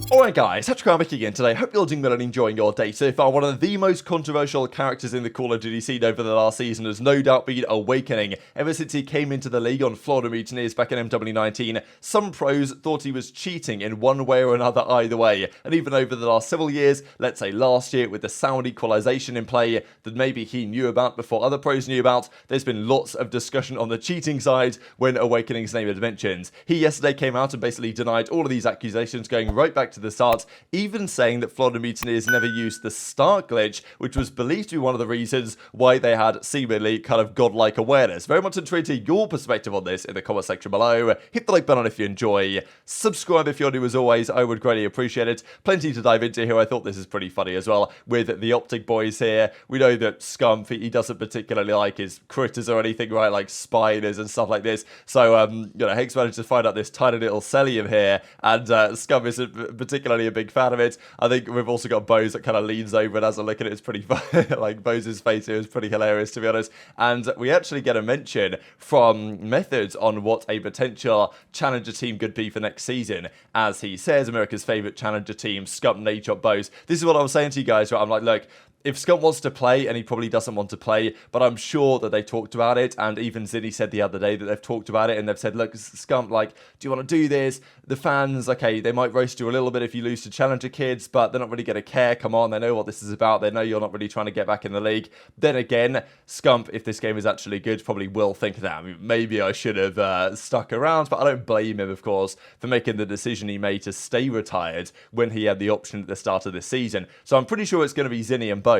Alright guys, TacticalRab back again today. Hope you're doing well and enjoying your day so far. One of the most controversial characters in the Call of Duty scene over the last season has no doubt been Owakening. Ever since he came into the league on Florida Mutineers back in MW19, some pros thought he was cheating in one way or another either way. And even over the last several years, let's say last year with the sound equalization in play that maybe he knew about before other pros knew about, there's been lots of discussion on the cheating side when Awakening's name is mentioned. He yesterday came out and basically denied all of these accusations, going right back to the start, even saying that Florida Mutineers never used the start glitch, which was believed to be one of the reasons why they had seemingly kind of godlike awareness. Very much intrigued to your perspective on this in the comment section below. Hit the like button if you enjoy. Subscribe if you're new as always, I would greatly appreciate it. Plenty to dive into here. I thought this is pretty funny as well with the OpTic boys here. We know that Scump, he doesn't particularly like his critters or anything, right, like spiders and stuff like this. So, you know, Higgs managed to find out this tiny little Cellium here, and Scump isn't particularly a big fan of it. I think we've also got Bose that kind of leans over and has a look at it. It's pretty funny. Like Bose's face here is pretty hilarious, to be honest. And we actually get a mention from Methods on what a potential challenger team could be for next season. As he says, America's favorite challenger team, Scump, Nadeshot, Bose. This is what I was saying to you guys, right? I'm like, look, if Scump wants to play, and he probably doesn't want to play, but I'm sure that they talked about it, and even Zinni said the other day that they've talked about it, and they've said, look, Scump, like, do you want to do this? The fans, okay, they might roast you a little bit if you lose to Challenger kids, but they're not really going to care. Come on, they know what this is about. They know you're not really trying to get back in the league. Then again, Scump, if this game is actually good, probably will think that. I mean, maybe I should have stuck around, but I don't blame him, of course, for making the decision he made to stay retired when he had the option at the start of this season. So I'm pretty sure it's going to be Zinni and Bose,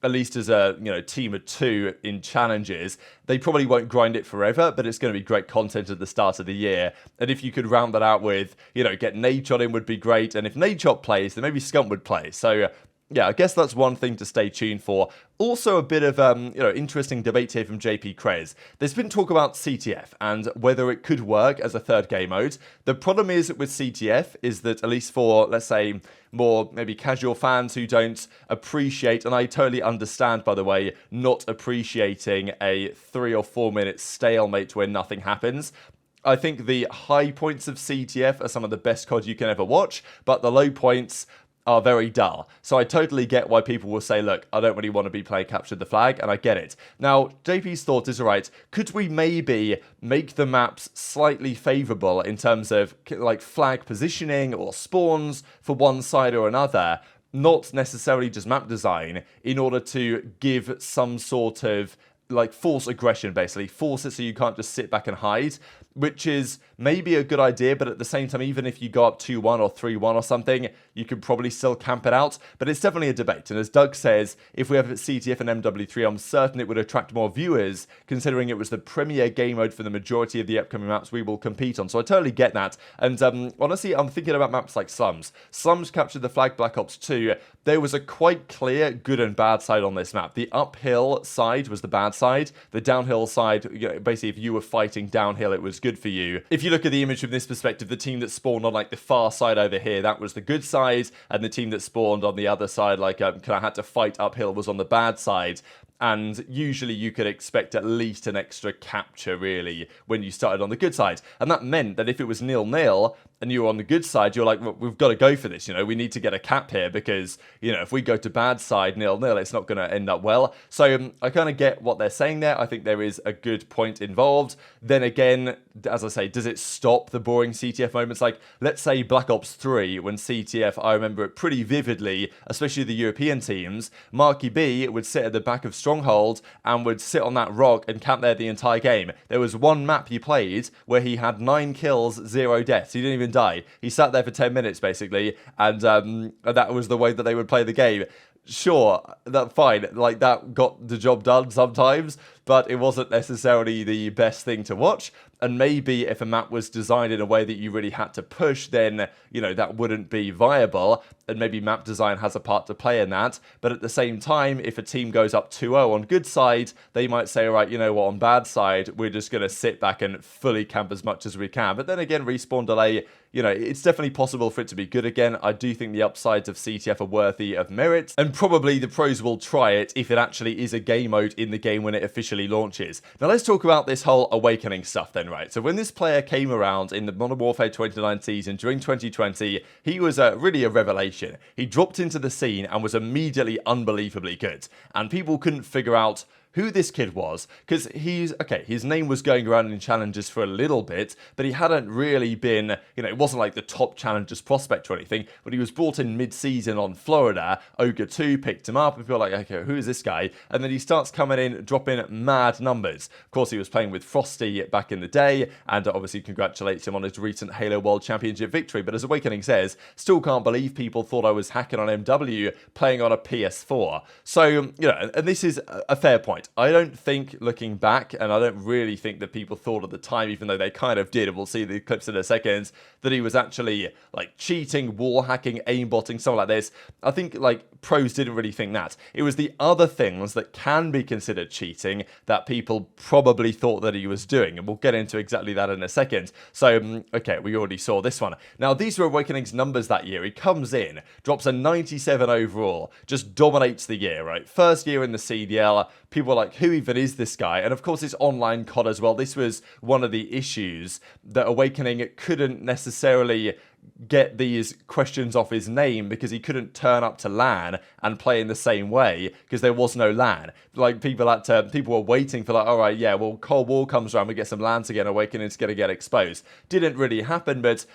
at least as a, you know, team of two in challenges. They probably won't grind it forever, but it's going to be great content at the start of the year. And if you could round that out with, you know, get Nadeshot in would be great. And if Nadeshot plays, then maybe Scump would play. So yeah, I guess that's one thing to stay tuned for. Also, a bit of you know, interesting debate here from JP Krez. There's been talk about CTF and whether it could work as a third game mode. The problem is with CTF is that, at least for, let's say, more maybe casual fans who don't appreciate, and I totally understand, by the way, not appreciating a 3 or 4 minute stalemate where nothing happens. I think the high points of CTF are some of the best COD you can ever watch, but the low points are very dull. So I totally get why people will say, look, I don't really want to be playing Capture the Flag, and I get it. Now, JP's thought is, alright, could we maybe make the maps slightly favourable in terms of like flag positioning or spawns for one side or another, not necessarily just map design, in order to give some sort of like force aggression, basically force it so you can't just sit back and hide, which is maybe a good idea, but at the same time, even if you go up 2-1 or 3-1 or something, you could probably still camp it out. But it's definitely a debate, and as Doug says, if we have CTF and MW3, I'm certain it would attract more viewers, considering it was the premier game mode for the majority of the upcoming maps we will compete on. So I totally get that, and honestly, I'm thinking about maps like Slums. Slums Captured the Flag Black Ops 2, there was a quite clear good and bad side on this map. The uphill side was the bad side, the downhill side, you know, basically if you were fighting downhill, it was good for you. If you look at the image from this perspective, the team that spawned on like the far side over here, that was the good side, and the team that spawned on the other side, like kind of had to fight uphill, was on the bad side. And usually you could expect at least an extra capture, really, when you started on the good side. And that meant that if it was 0-0 and you were on the good side, you're like, well, we've got to go for this, you know, we need to get a cap here because, you know, if we go to bad side 0-0, it's not going to end up well. So I kind of get what they're saying there. I think there is a good point involved. Then again, as I say, does it stop the boring CTF moments? Like, let's say Black Ops 3, when CTF, I remember it pretty vividly, especially the European teams, Marky B would sit at the back of Stronghold and would sit on that rock and camp there the entire game. There was one map he played where he had 9 kills, 0 deaths. He didn't even die. He sat there for 10 minutes, basically, and that was the way that they would play the game. Sure, that's fine, like that got the job done sometimes, but it wasn't necessarily the best thing to watch. And maybe if a map was designed in a way that you really had to push, then, you know, that wouldn't be viable, and maybe map design has a part to play in that. But at the same time, if a team goes up 2-0 on good side, they might say, all right, you know what, on bad side, we're just going to sit back and fully camp as much as we can. But then again, respawn delay, you know, it's definitely possible for it to be good again. I do think the upsides of CTF are worthy of merit, and probably the pros will try it if it actually is a game mode in the game when it officially officially launches. Now let's talk about this whole Awakening stuff then, right? So when this player came around in the Modern Warfare 29 season during 2020, he was really a revelation. He dropped into the scene and was immediately unbelievably good. And people couldn't figure out who this kid was, because his name was going around in challenges for a little bit, but he hadn't really been, it wasn't like the top challengers prospect or anything, but he was brought in mid-season on Florida. Ogre 2 picked him up and people were like, okay, who is this guy? And then he starts coming in, dropping mad numbers. Of course, he was playing with Frosty back in the day, and obviously congratulates him on his recent Halo World Championship victory, but as Awakening says, still can't believe people thought I was hacking on MW playing on a PS4. So, and this is a fair point. I don't think, looking back, and I don't really think that people thought at the time, even though they kind of did, and we'll see the clips in a second, that he was actually like cheating, wall hacking, aimbotting, something like this. I think like pros didn't really think that. It was the other things that can be considered cheating that people probably thought that he was doing, and we'll get into exactly that in a second. So, okay, we already saw this one. Now, these were Awakening's numbers that year. He comes in, drops a 97 overall, just dominates the year, right? First year in the CDL, people were like, who even is this guy? And of course, it's online COD as well. This was one of the issues that Awakening couldn't necessarily get these questions off his name because he couldn't turn up to LAN and play in the same way because there was no LAN. Like people were waiting for like, all right, yeah, well, Cold War comes around, we get some LANs again, Awakening's going to get exposed. Didn't really happen, but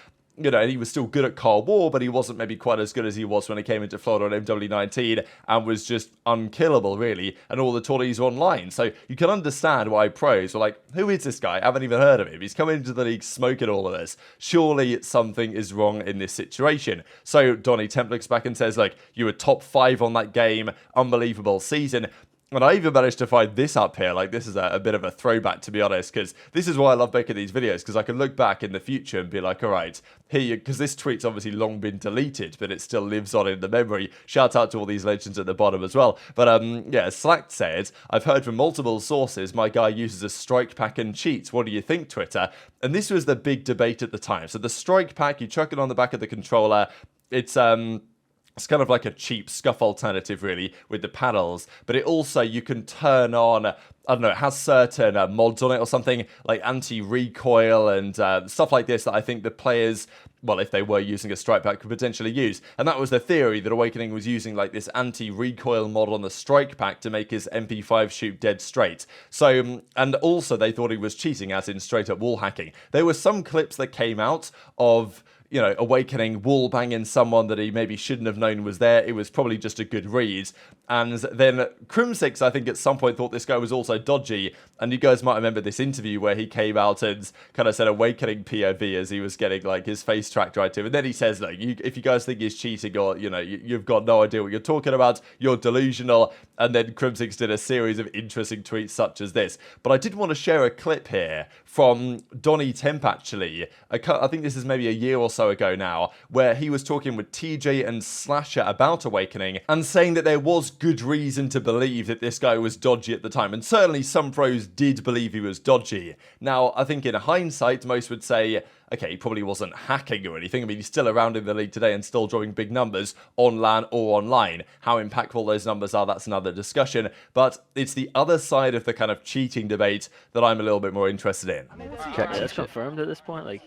he was still good at Cold War, but he wasn't maybe quite as good as he was when he came into Florida on MW19 and was just unkillable, really, and all the tourneys were online. So you can understand why pros were like, who is this guy? I haven't even heard of him. He's coming into the league smoking all of this. Surely something is wrong in this situation. So Donnie Temp looks back and says, like, you were top 5 on that game, unbelievable season. And I even managed to find this up here. Like, this is a bit of a throwback, to be honest, because this is why I love making these videos, because I can look back in the future and be like, all right, here, because this tweet's obviously long been deleted, but it still lives on in the memory. Shout out to all these legends at the bottom as well. But, yeah, Slack said, I've heard from multiple sources my guy uses a strike pack and cheats. What do you think, Twitter? And this was the big debate at the time. So the strike pack, you chuck it on the back of the controller. It's kind of like a cheap scuff alternative, really, with the paddles. But it also, you can turn on, I don't know, it has certain mods on it or something, like anti-recoil and stuff like this that I think the players, well, if they were using a strike pack, could potentially use. And that was the theory, that Awakening was using like this anti-recoil mod on the strike pack to make his MP5 shoot dead straight. So, and also they thought he was cheating, as in straight up wall hacking. There were some clips that came out of Awakening wall banging someone that he maybe shouldn't have known was there. It was probably just a good read. And then Crimsix, I think, at some point thought this guy was also dodgy. And you guys might remember this interview where he came out and kind of said Awakening POV as he was getting like his face tracked right to him. And then he says, look, if you guys think he's cheating or, you've got no idea what you're talking about, you're delusional. And then Crimsix did a series of interesting tweets such as this. But I did want to share a clip here from Donnie Temp, actually. I think this is maybe a year or so ago now, where he was talking with TJ and Slasher about Awakening and saying that there was good reason to believe that this guy was dodgy at the time. And certainly some pros did believe he was dodgy. Now, I think in hindsight, most would say, okay, he probably wasn't hacking or anything. I mean, he's still around in the league today and still drawing big numbers on LAN or online. How impactful those numbers are, that's another discussion. But it's the other side of the kind of cheating debate that I'm a little bit more interested in. That's confirmed at this point? Like,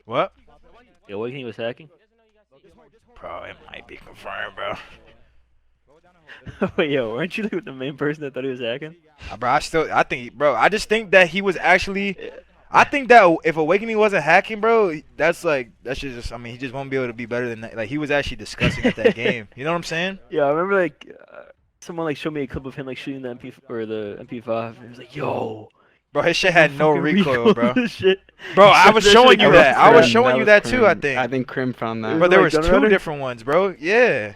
what? The Awakening was hacking? Bro, it might be confirmed, bro. Wait, yo, weren't you like the main person that thought he was hacking? Bro, I just think that he was actually. I think that if Awakening wasn't hacking, bro, that's just. I mean, he just won't be able to be better than that. Like, he was actually disgusting at that game. You know what I'm saying? Yeah, I remember like someone like showed me a clip of him like shooting the MP5, and he was like, "Yo." Bro, his shit had no recoil, bro. Shit. Bro, I was showing you that. I was showing you that too, I think. I think Crim found that. But there was two different ones, bro. Yeah.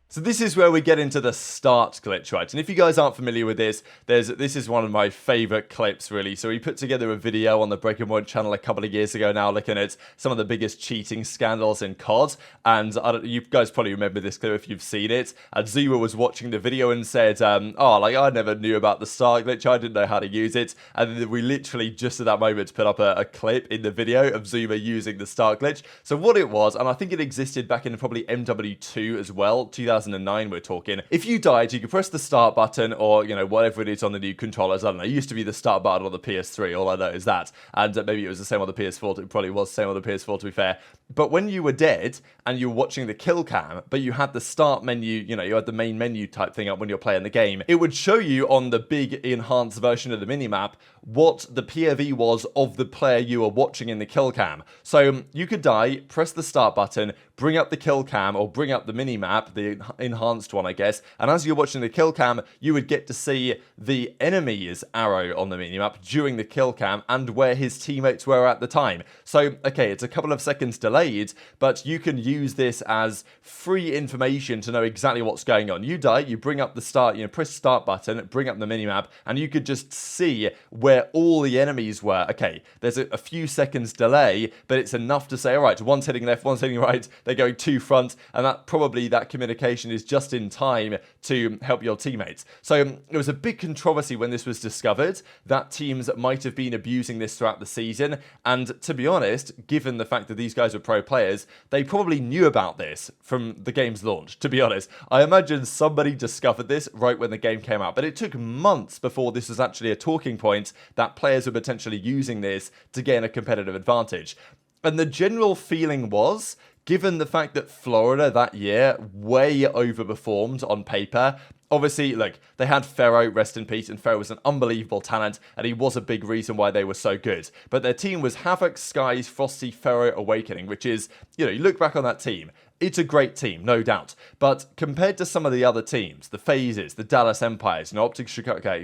So this is where we get into the start glitch, right? And if you guys aren't familiar with this, this is one of my favorite clips, really. So we put together a video on the Breaking Point channel a couple of years ago now, looking at some of the biggest cheating scandals in COD. And you guys probably remember this clip if you've seen it. And Zuma was watching the video and said, oh, like, I never knew about the start glitch. I didn't know how to use it. And then we literally just at that moment put up a clip in the video of Zuma using the start glitch. So what it was, and I think it existed back in probably MW2 as well, 2000. 2009 we're talking, if you died, you could press the start button or, you know, whatever it is on the new controllers. I don't know, it used to be the start button on the PS3, all I know is that. And maybe it was the same on the PS4, it probably was the same on the PS4 to be fair. But when you were dead and you were watching the kill cam, but you had the start menu, you know, you had the main menu type thing up when you're playing the game, it would show you on the big enhanced version of the minimap what the POV was of the player you were watching in the kill cam. So you could die, press the start button, bring up the kill cam or bring up the minimap, the enhanced one I guess, and as you're watching the kill cam, you would get to see the enemy's arrow on the minimap during the kill cam and where his teammates were at the time. So, okay, it's a couple of seconds delayed, but you can use this as free information to know exactly what's going on. You die, you bring up the start, you know, press start button, bring up the minimap, and you could just see where all the enemies were. Okay, there's a few seconds delay, but it's enough to say, all right, one's heading left, one's heading right, they're going to front, and that probably that communication is just in time to help your teammates. So there was a big controversy when this was discovered that teams might have been abusing this throughout the season, and to be honest, given the fact that these guys were pro players, they probably knew about this from the game's launch, to be honest. I imagine somebody discovered this right when the game came out, but it took months before this was actually a talking point that players were potentially using this to gain a competitive advantage. And the general feeling was, given the fact that Florida that year way overperformed on paper, obviously, look, they had Pharaoh, rest in peace, and Pharaoh was an unbelievable talent, and he was a big reason why they were so good. But their team was Havoc, Skyz, Frosty, Pharaoh, Awakening, which is, you know, you look back on that team, it's a great team, no doubt. But compared to some of the other teams, the FaZes, the Dallas Empires, you know, OpTic,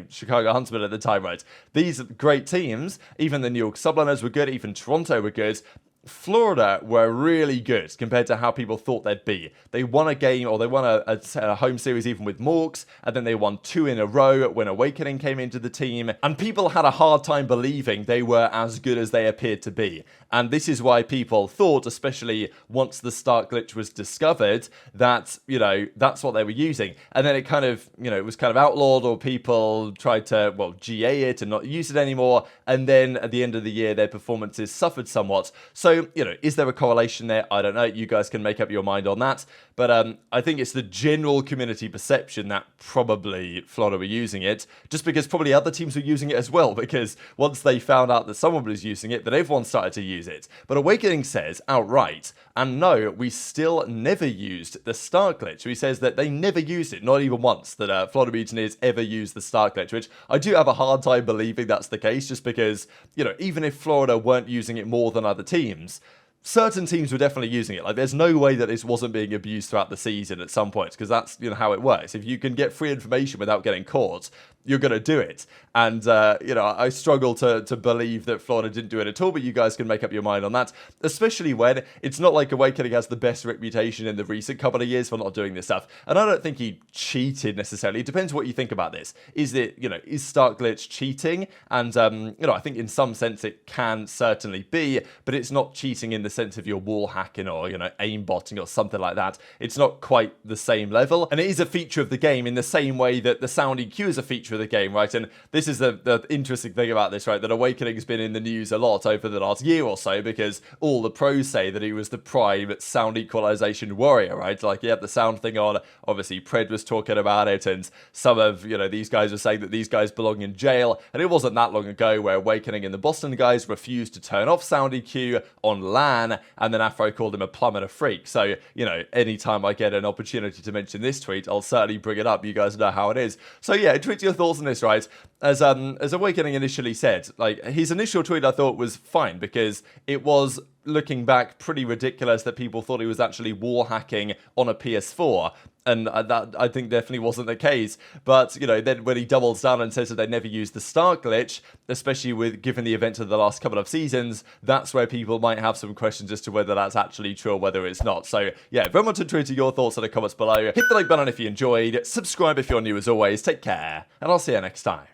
Chicago Huntsmen at the time, right? These great teams, even the New York Subliners were good, even Toronto were good. Florida were really good compared to how people thought they'd be. They won a game, or they won a home series even with Morks, and then they won 2 in a row when Awakening came into the team, and people had a hard time believing they were as good as they appeared to be. And this is why people thought, especially once the start glitch was discovered, that, you know, that's what they were using. And then it kind of, you know, it was kind of outlawed, or people tried to, well, GA it and not use it anymore, and then at the end of the year, their performances suffered somewhat. So, you know, is there a correlation there? I don't know. You guys can make up your mind on that. But I think it's the general community perception that probably Florida were using it, just because probably other teams were using it as well, because once they found out that someone was using it, then everyone started to use it. But Awakening says outright, and no, we still never used the start glitch. So he says that they never used it, not even once, that Florida Mutineers ever used the start glitch, which I do have a hard time believing that's the case, just because, you know, even if Florida weren't using it more than other teams, certain teams were definitely using it. Like, there's no way that this wasn't being abused throughout the season at some point, because that's, you know, how it works. If you can get free information without getting caught, you're going to do it. And, you know, I struggle to believe that Florida didn't do it at all, but you guys can make up your mind on that, especially when it's not like Awakening has the best reputation in the recent couple of years for not doing this stuff. And I don't think he cheated necessarily. It depends what you think about this. Is it, you know, is start glitch cheating? And, you know, I think in some sense it can certainly be, but it's not cheating in the sense of your wall hacking or, you know, aimbotting or something like that. It's not quite the same level. And it is a feature of the game in the same way that the sound EQ is a feature of the game, right? And this is the interesting thing about this, right? That Awakening's been in the news a lot over the last year or so, because all the pros say that he was the prime sound equalization warrior, right? Like, he had the sound thing on. Obviously, Pred was talking about it, and some of, you know, these guys were saying that these guys belong in jail. And it wasn't that long ago where Awakening and the Boston guys refused to turn off sound EQ on LAN, and then Afro called him a plum and a freak. So, you know, anytime I get an opportunity to mention this tweet, I'll certainly bring it up. You guys know how it is. So yeah, tweet your thoughts on this, right? As Awakening initially said, like, his initial tweet I thought was fine, because it was, looking back, pretty ridiculous that people thought he was actually wall hacking on a PS4. And that, I think, definitely wasn't the case. But, you know, then when he doubles down and says that they never used the start glitch, especially with given the events of the last couple of seasons, that's where people might have some questions as to whether that's actually true or whether it's not. So, yeah, very much to your thoughts in the comments below. Hit the like button if you enjoyed. Subscribe if you're new as always. Take care. And I'll see you next time.